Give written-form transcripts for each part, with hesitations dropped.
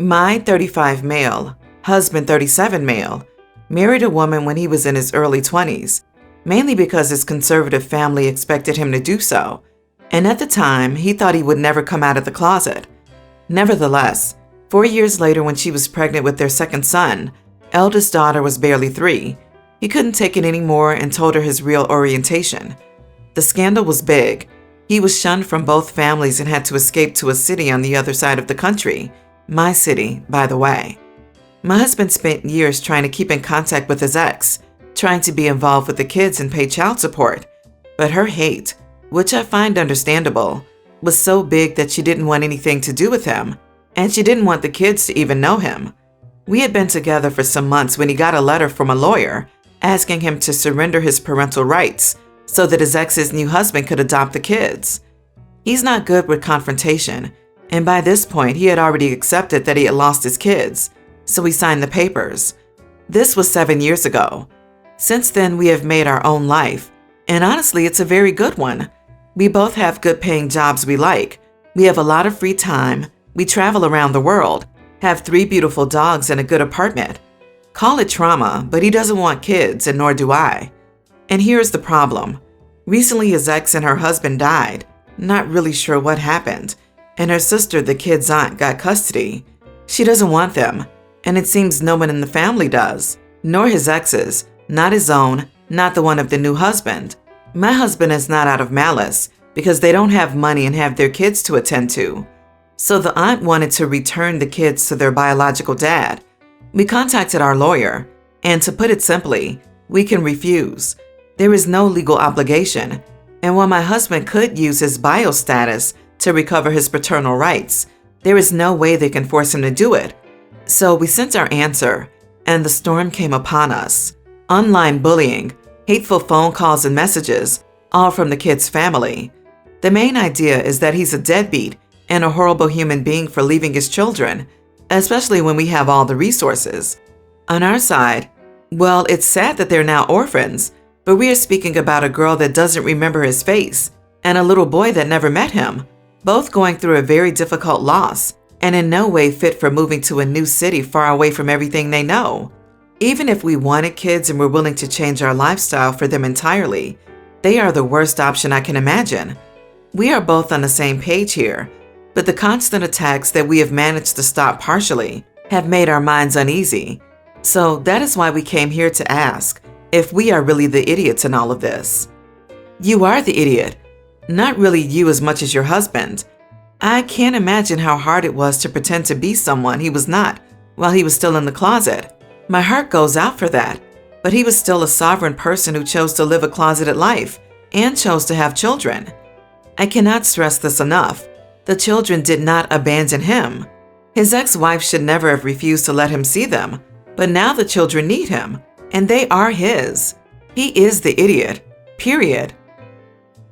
My 35 male, husband 37 male, married a woman when he was in his early 20s, mainly because his conservative family expected him to do so, and at the time, he thought he would never come out of the closet. Nevertheless, 4 years later when she was pregnant with their second son, eldest daughter was barely 3, he couldn't take it anymore and told her his real orientation. The scandal was big. He was shunned from both families and had to escape to a city on the other side of the country. My city, by the way. My husband spent years trying to keep in contact with his ex, trying to be involved with the kids and pay child support. But her hate, which I find understandable, was so big that she didn't want anything to do with him, and she didn't want the kids to even know him. We had been together for some months when he got a letter from a lawyer asking him to surrender his parental rights so that his ex's new husband could adopt the kids. He's not good with confrontation, and by this point he had already accepted that he had lost his kids, so he signed the papers. This was 7 years ago. Since then, we have made our own life, and honestly, it's a very good one. We both have good paying jobs we like. We have a lot of free time. We travel around the world, have 3 beautiful dogs and a good apartment. Call it trauma, but he doesn't want kids, and nor do I. And here's the problem. Recently, his ex and her husband died. Not really sure what happened. And her sister, the kid's aunt, got custody. She doesn't want them, and it seems no one in the family does. Nor his ex's, not his own, not the one of the new husband. My husband is not out of malice, because they don't have money and have their kids to attend to. So the aunt wanted to return the kids to their biological dad. We contacted our lawyer, and to put it simply, we can refuse. There is no legal obligation, and while my husband could use his bio status to recover his paternal rights, there is no way they can force him to do it. So we sent our answer, and the storm came upon us. Online bullying, hateful phone calls and messages, all from the kid's family. The main idea is that he's a deadbeat and a horrible human being for leaving his children, especially when we have all the resources. On our side, well, it's sad that they're now orphans, but we are speaking about a girl that doesn't remember his face and a little boy that never met him, both going through a very difficult loss and in no way fit for moving to a new city far away from everything they know. Even if we wanted kids and were willing to change our lifestyle for them entirely, they are the worst option I can imagine. We are both on the same page here, but the constant attacks that we have managed to stop partially have made our minds uneasy. So that is why we came here to ask if we are really the idiots in all of this. You are the idiot, not really you as much as your husband. I can't imagine how hard it was to pretend to be someone he was not while he was still in the closet. My heart goes out for that, but he was still a sovereign person who chose to live a closeted life and chose to have children. I cannot stress this enough. The children did not abandon him. His ex-wife should never have refused to let him see them, but now the children need him, and they are his. He is the idiot, period.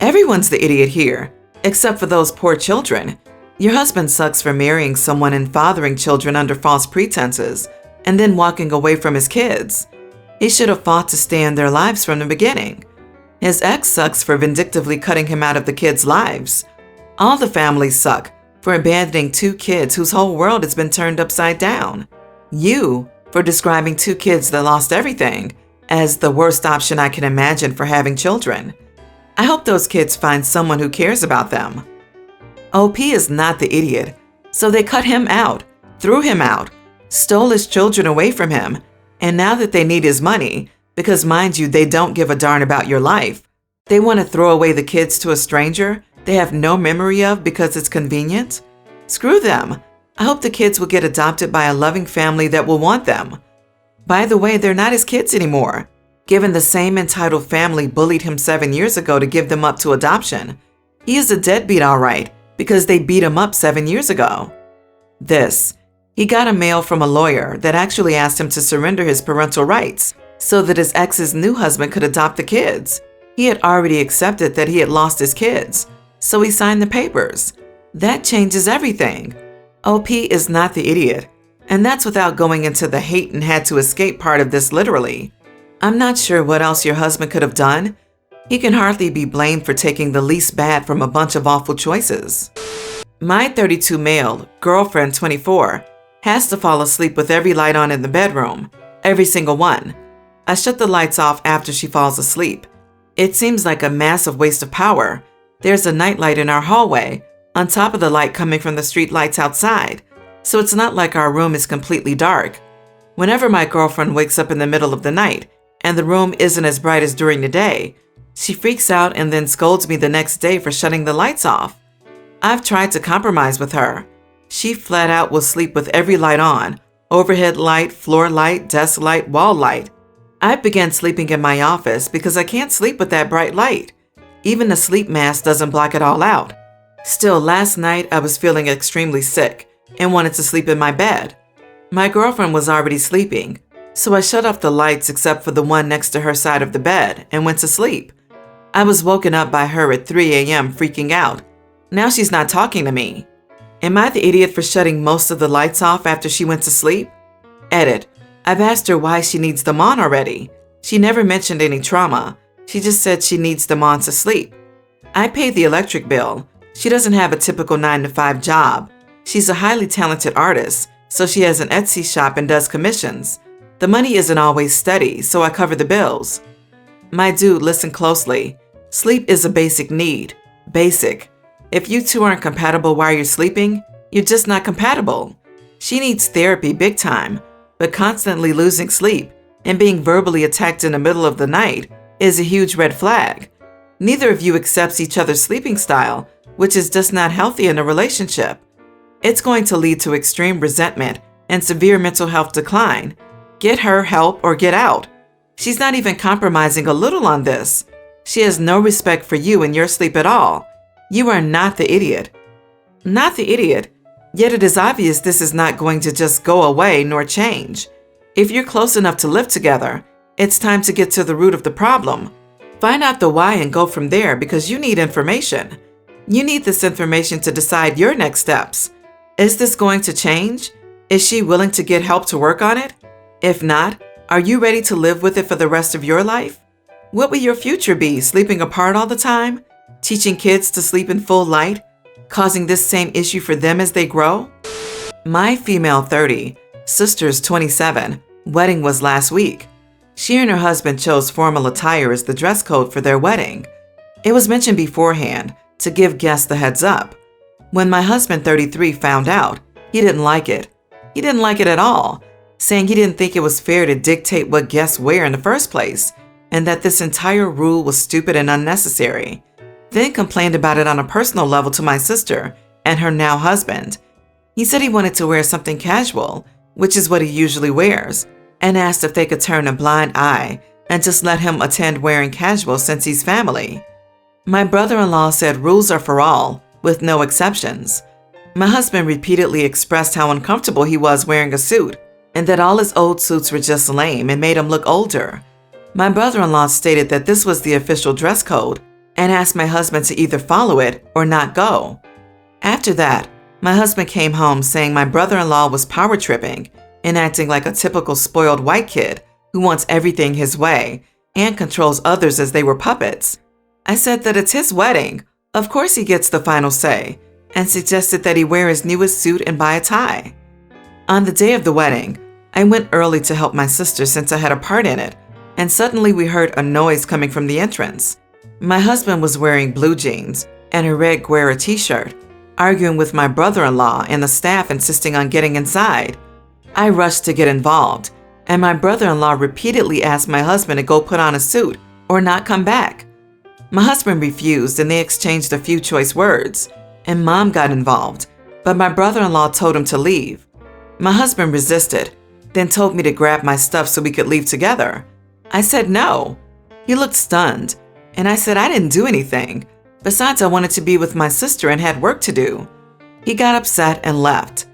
Everyone's the idiot here, except for those poor children. Your husband sucks for marrying someone and fathering children under false pretenses, and then walking away from his kids. He should have fought to stay in their lives from the beginning. His ex sucks for vindictively cutting him out of the kids' lives. All the families suck for abandoning 2 kids whose whole world has been turned upside down. You for describing 2 kids that lost everything as the worst option I can imagine for having children. I hope those kids find someone who cares about them. OP is not the idiot, so they cut him out, threw him out, stole his children away from him, and now that they need his money, because mind you, they don't give a darn about your life, they want to throw away the kids to a stranger they have no memory of because it's convenient? Screw them. I hope the kids will get adopted by a loving family that will want them. By the way, they're not his kids anymore, given the same entitled family bullied him 7 years ago to give them up to adoption. He is a deadbeat, all right, because they beat him up 7 years ago. He got a mail from a lawyer that actually asked him to surrender his parental rights so that his ex's new husband could adopt the kids. He had already accepted that he had lost his kids, so he signed the papers. That changes everything. OP is not the idiot, and that's without going into the hate and had to escape part of this literally. I'm not sure what else your husband could have done. He can hardly be blamed for taking the least bad from a bunch of awful choices. My 32 male, girlfriend 24, Has to fall asleep with every light on in the bedroom, every single one. I shut the lights off after she falls asleep. It seems like a massive waste of power. There's a nightlight in our hallway, on top of the light coming from the street lights outside, so it's not like our room is completely dark. Whenever my girlfriend wakes up in the middle of the night and the room isn't as bright as during the day, she freaks out and then scolds me the next day for shutting the lights off. I've tried to compromise with her. She flat out will sleep with every light on, overhead light, floor light, desk light, wall light. I began sleeping in my office because I can't sleep with that bright light. Even the sleep mask doesn't block it all out. Still, last night I was feeling extremely sick and wanted to sleep in my bed. My girlfriend was already sleeping, so I shut off the lights except for the one next to her side of the bed and went to sleep. I was woken up by her at 3 a.m. freaking out. Now she's not talking to me. Am I the idiot for shutting most of the lights off after she went to sleep? Edit. I've asked her why she needs them on already. She never mentioned any trauma. She just said she needs them on to sleep. I paid the electric bill. She doesn't have a typical 9-to-5 job. She's a highly talented artist, so she has an Etsy shop and does commissions. The money isn't always steady, so I cover the bills. My dude, listen closely. Sleep is a basic need. Basic. If you two aren't compatible while you're sleeping, you're just not compatible. She needs therapy big time, but constantly losing sleep and being verbally attacked in the middle of the night is a huge red flag. Neither of you accepts each other's sleeping style, which is just not healthy in a relationship. It's going to lead to extreme resentment and severe mental health decline. Get her help or get out. She's not even compromising a little on this. She has no respect for you and your sleep at all. You are not the idiot. Not the idiot, yet it is obvious this is not going to just go away nor change. If you're close enough to live together, it's time to get to the root of the problem. Find out the why and go from there because you need information. You need this information to decide your next steps. Is this going to change? Is she willing to get help to work on it? If not, are you ready to live with it for the rest of your life? What will your future be, sleeping apart all the time? Teaching kids to sleep in full light? Causing this same issue for them as they grow? My female 30, sister's 27, wedding was last week. She and her husband chose formal attire as the dress code for their wedding. It was mentioned beforehand to give guests the heads up. When my husband, 33, found out, he didn't like it. He didn't like it at all, saying he didn't think it was fair to dictate what guests wear in the first place, and that this entire rule was stupid and unnecessary. Then complained about it on a personal level to my sister and her now husband. He said he wanted to wear something casual, which is what he usually wears, and asked if they could turn a blind eye and just let him attend wearing casual since he's family. My brother-in-law said rules are for all, with no exceptions. My husband repeatedly expressed how uncomfortable he was wearing a suit and that all his old suits were just lame and made him look older. My brother-in-law stated that this was the official dress code and asked my husband to either follow it or not go. After that, my husband came home saying my brother-in-law was power tripping and acting like a typical spoiled white kid who wants everything his way and controls others as they were puppets. I said that it's his wedding. Of course he gets the final say, and suggested that he wear his newest suit and buy a tie. On the day of the wedding, I went early to help my sister since I had a part in it, and suddenly we heard a noise coming from the entrance. My husband was wearing blue jeans and a red Guerra t-shirt, arguing with my brother-in-law and the staff insisting on getting inside. I rushed to get involved, and my brother-in-law repeatedly asked my husband to go put on a suit or not come back. My husband refused and they exchanged a few choice words, and Mom got involved, but my brother-in-law told him to leave. My husband resisted, then told me to grab my stuff so we could leave together. I said no. He looked stunned, and I said I didn't do anything. Besides, I wanted to be with my sister and had work to do. He got upset and left.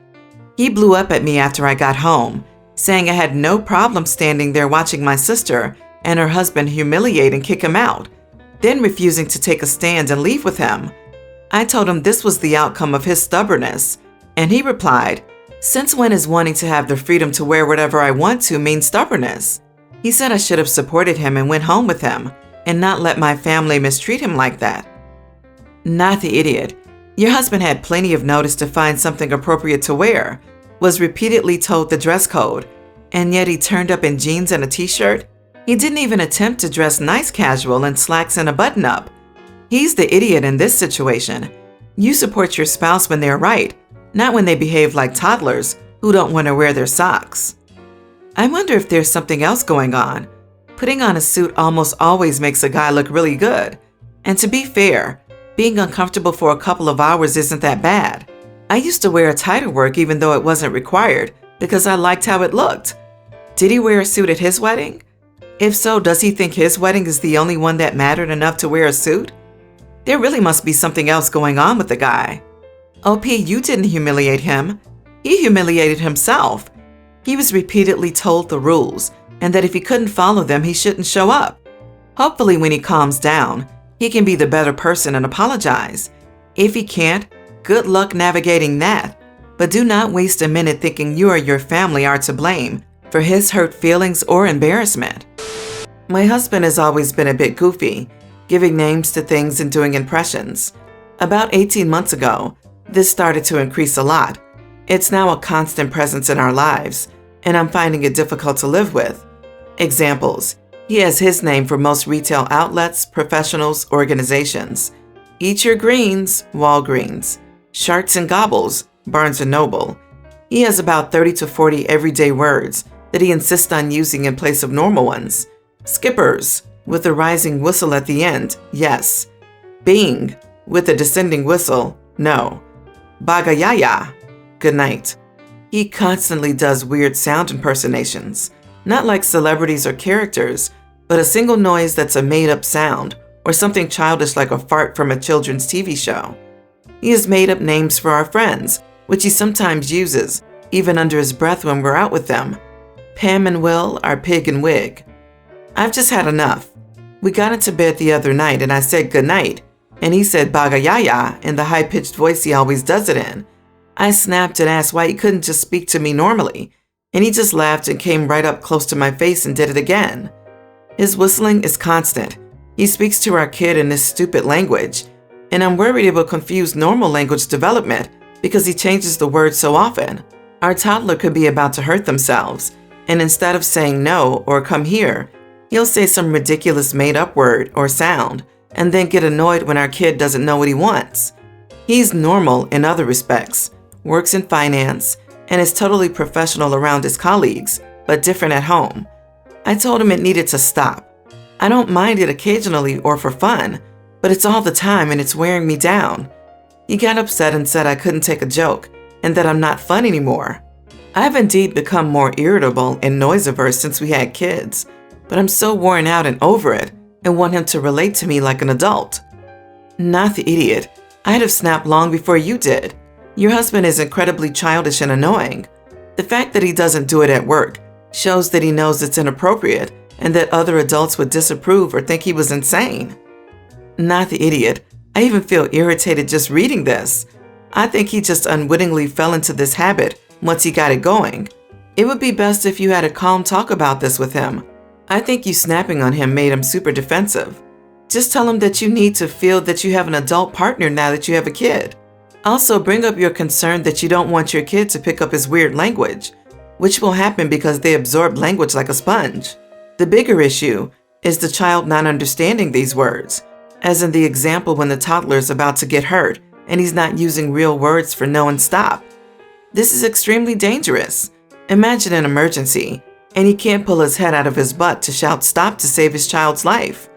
He blew up at me after I got home, saying I had no problem standing there watching my sister and her husband humiliate and kick him out, then refusing to take a stand and leave with him. I told him this was the outcome of his stubbornness, and he replied, "Since when is wanting to have the freedom to wear whatever I want to mean stubbornness?" He said I should have supported him and went home with him and not let my family mistreat him like that. Not the idiot. Your husband had plenty of notice to find something appropriate to wear. was repeatedly told the dress code, and yet he turned up in jeans and a t-shirt? He didn't even attempt to dress nice casual in slacks and a button-up. He's the idiot in this situation. You support your spouse when they're right, not when they behave like toddlers who don't want to wear their socks. I wonder if there's something else going on. Putting on a suit almost always makes a guy look really good. And to be fair, being uncomfortable for a couple of hours isn't that bad. I used to wear a tie to work even though it wasn't required because I liked how it looked. Did he wear a suit at his wedding? If so, does he think his wedding is the only one that mattered enough to wear a suit? There really must be something else going on with the guy. OP, you didn't humiliate him. He humiliated himself. He was repeatedly told the rules and that if he couldn't follow them, he shouldn't show up. Hopefully, when he calms down, he can be the better person and apologize. If he can't, good luck navigating that. But do not waste a minute thinking you or your family are to blame for his hurt feelings or embarrassment. My husband has always been a bit goofy, giving names to things and doing impressions. About 18 months ago, this started to increase a lot. It's now a constant presence in our lives, and I'm finding it difficult to live with. Examples: he has his name for most retail outlets, professionals, organizations. Eat Your Greens, Walgreens. Sharts and Gobbles, Barnes & Noble. He has about 30 to 40 everyday words that he insists on using in place of normal ones. Skippers, with a rising whistle at the end, yes. Bing, with a descending whistle, no. Bagayaya, good night. He constantly does weird sound impersonations, not like celebrities or characters, but a single noise that's a made-up sound, or something childish like a fart from a children's TV show. He has made up names for our friends, which he sometimes uses, even under his breath when we're out with them. Pam and Will are pig and wig. I've just had enough. We got into bed the other night and I said goodnight, and he said bagayaya in the high-pitched voice he always does it in. I snapped and asked why he couldn't just speak to me normally, and he just laughed and came right up close to my face and did it again. His whistling is constant. He speaks to our kid in this stupid language, and I'm worried it will confuse normal language development because he changes the words so often. Our toddler could be about to hurt themselves, and instead of saying no or come here, he'll say some ridiculous made-up word or sound, and then get annoyed when our kid doesn't know what he wants. He's normal in other respects, works in finance, and is totally professional around his colleagues, but different at home. I told him it needed to stop. I don't mind it occasionally or for fun, but it's all the time and it's wearing me down. He got upset and said I couldn't take a joke and that I'm not fun anymore. I've indeed become more irritable and noise-averse since we had kids, but I'm so worn out and over it and want him to relate to me like an adult. Not the idiot. I'd have snapped long before you did. Your husband is incredibly childish and annoying. The fact that he doesn't do it at work shows that he knows it's inappropriate and that other adults would disapprove or think he was insane. Not the idiot. I even feel irritated just reading this. I think he just unwittingly fell into this habit once he got it going. It would be best if you had a calm talk about this with him. I think you snapping on him made him super defensive. Just tell him that you need to feel that you have an adult partner now that you have a kid. Also, bring up your concern that you don't want your kid to pick up his weird language, which will happen because they absorb language like a sponge. The bigger issue is the child not understanding these words, as in the example when the toddler is about to get hurt and he's not using real words for no and stop. This is extremely dangerous. Imagine an emergency, and he can't pull his head out of his butt to shout stop to save his child's life.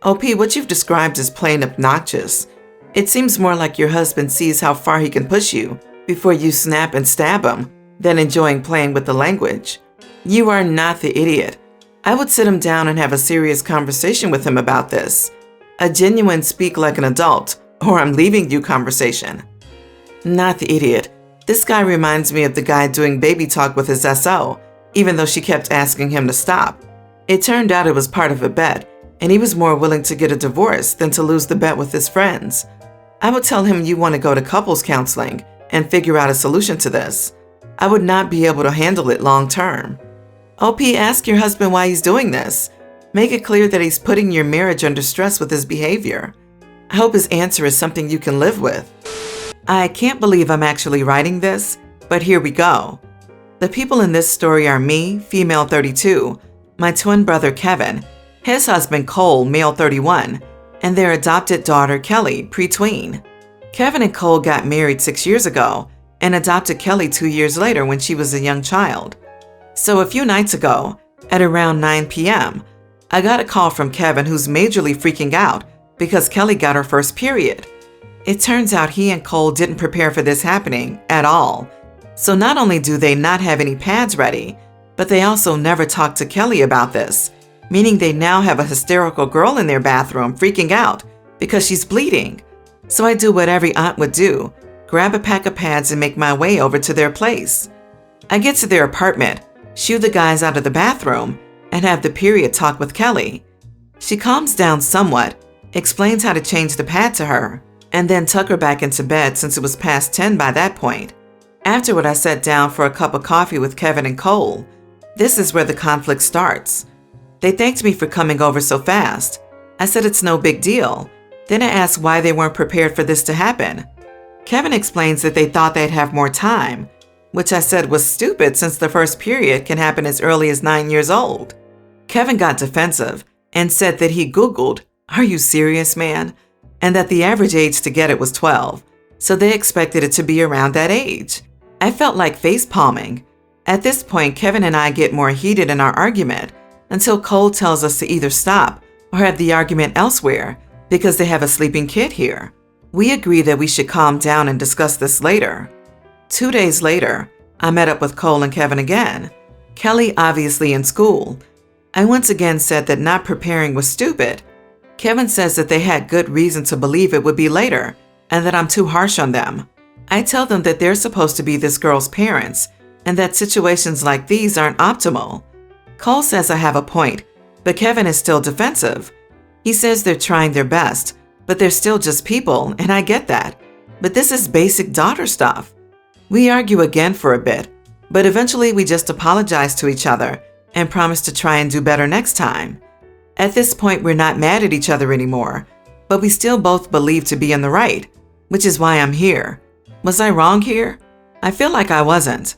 OP, what you've described is plain obnoxious. It seems more like your husband sees how far he can push you before you snap and stab him than enjoying playing with the language. You are not the idiot. I would sit him down and have a serious conversation with him about this. A genuine speak like an adult, or I'm leaving you conversation. Not the idiot. This guy reminds me of the guy doing baby talk with his SO, even though she kept asking him to stop. It turned out it was part of a bet, and he was more willing to get a divorce than to lose the bet with his friends. I would tell him you want to go to couples counseling and figure out a solution to this. I would not be able to handle it long term. OP, ask your husband why he's doing this. Make it clear that he's putting your marriage under stress with his behavior. I hope his answer is something you can live with. I can't believe I'm actually writing this, but here we go. The people in this story are me, female 32, my twin brother Kevin, his husband Cole, male 31, and their adopted daughter Kelly, pre-tween. Kevin and Cole got married 6 years ago and adopted Kelly 2 years later when she was a young child. So a few nights ago, at around 9 p.m., I got a call from Kevin who's majorly freaking out because Kelly got her first period. It turns out he and Cole didn't prepare for this happening at all. So not only do they not have any pads ready, but they also never talked to Kelly about this, meaning they now have a hysterical girl in their bathroom freaking out because she's bleeding. So I do what every aunt would do, grab a pack of pads and make my way over to their place. I get to their apartment, shoo the guys out of the bathroom, and have the period talk with Kelly. She calms down somewhat, explains how to change the pad to her, and then tuck her back into bed since it was past 10 by that point. Afterward, I sat down for a cup of coffee with Kevin and Cole. This is where the conflict starts. They thanked me for coming over so fast. I said it's no big deal. Then I asked why they weren't prepared for this to happen. Kevin explains that they thought they'd have more time, which I said was stupid since the first period can happen as early as 9 years old. Kevin got defensive and said that he Googled, "Are you serious, man?" and that the average age to get it was 12, so they expected it to be around that age. I felt like face palming. At this point, Kevin and I get more heated in our argument until Cole tells us to either stop or have the argument elsewhere because they have a sleeping kid here. We agree that we should calm down and discuss this later. 2 days later, I met up with Cole and Kevin again. Kelly obviously in school. I once again said that not preparing was stupid. Kevin says that they had good reason to believe it would be later and that I'm too harsh on them. I tell them that they're supposed to be this girl's parents and that situations like these aren't optimal. Cole says I have a point, but Kevin is still defensive. He says they're trying their best, but they're still just people, and I get that. But this is basic daughter stuff. We argue again for a bit, but eventually we just apologize to each other and promise to try and do better next time. At this point, we're not mad at each other anymore, but we still both believe to be in the right, which is why I'm here. Was I wrong here? I feel like I wasn't.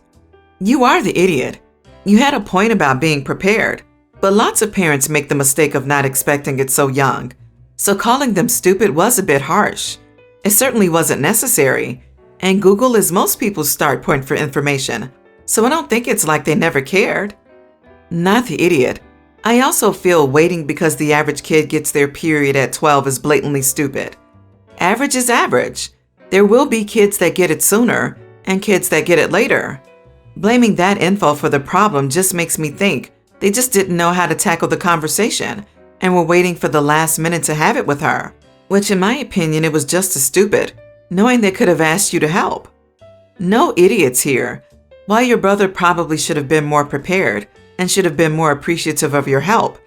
You are the idiot. You had a point about being prepared, but lots of parents make the mistake of not expecting it so young. So calling them stupid was a bit harsh. It certainly wasn't necessary, and Google is most people's start point for information, so I don't think it's like they never cared. Not the idiot. I also feel waiting because the average kid gets their period at 12 is blatantly stupid. Average is average. There will be kids that get it sooner and kids that get it later. Blaming that info for the problem just makes me think they just didn't know how to tackle the conversation and were waiting for the last minute to have it with her, which in my opinion, it was just as stupid, knowing they could have asked you to help. No idiots here. While your brother probably should have been more prepared and should have been more appreciative of your help,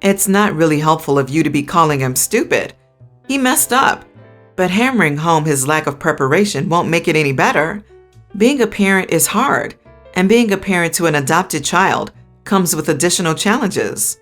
it's not really helpful of you to be calling him stupid. He messed up, but hammering home his lack of preparation won't make it any better. Being a parent is hard, and being a parent to an adopted child comes with additional challenges.